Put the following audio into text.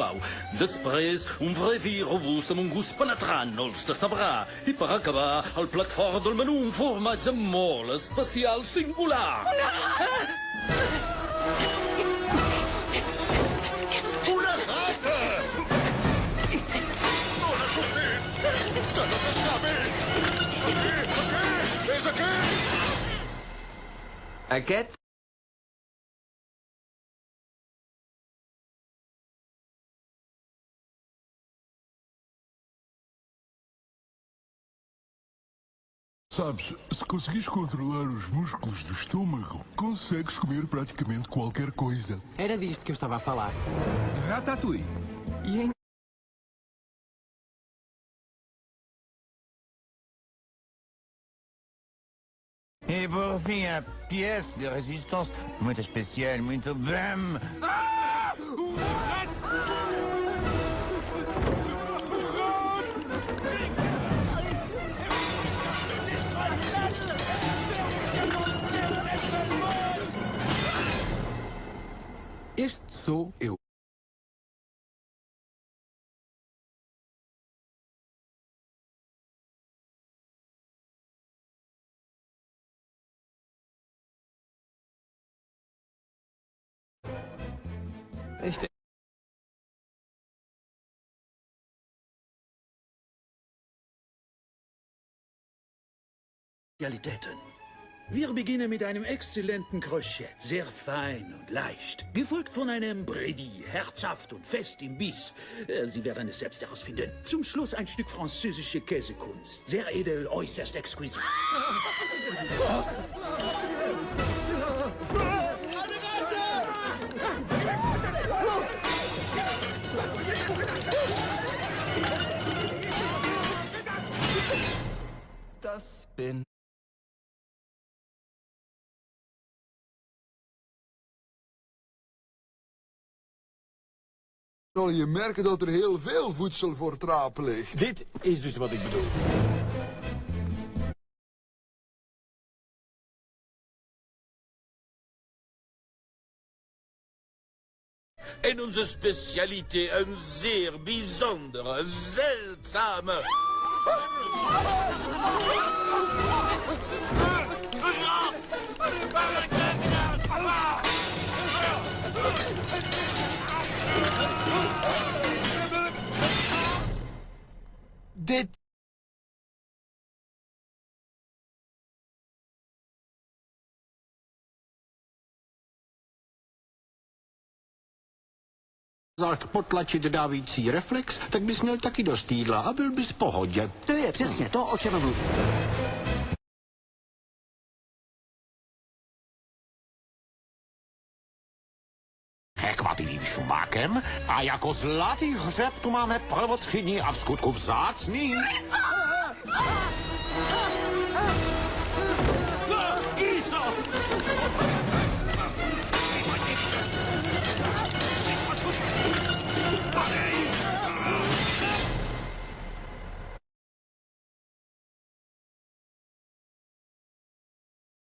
Wow. Després, un vrai vi robust amb un gust penetrant els de sabrà. I per acabar, al plat fort del menú, un formatge molt especial, singular. Una rata! No l'ha sortit! Que no t'escapi! Aquí! És aquí! Aquest? Sabes, se conseguires controlar os músculos do estômago, consegues comer praticamente qualquer coisa. Era disto que eu estava a falar. Ratatouille. E em... E por fim, a pièce de résistance muito especial, muito bem. Este sou eu. Spezialitäten. Wir beginnen mit einem exzellenten Crochet, sehr fein und leicht, gefolgt von einem Bredie, herzhaft und fest im Biss. Sie werden es selbst herausfinden. Zum Schluss ein Stück französische Käsekunst, sehr edel, äußerst exquisit. Das bin... Zal je merken dat er heel veel voedsel voor het rapen ligt. Dit is dus wat ik bedoel. En onze specialiteit, een zeer bijzondere, zeldzame... Dit... potlačit dávící reflex, tak bys měl taky dost jídla a byl bys v pohodě. To je přesně to, o čem mluvím. Překvapivým šumákem a jako zlatý hřeb tu máme prvotřídní a v skutku vzácný...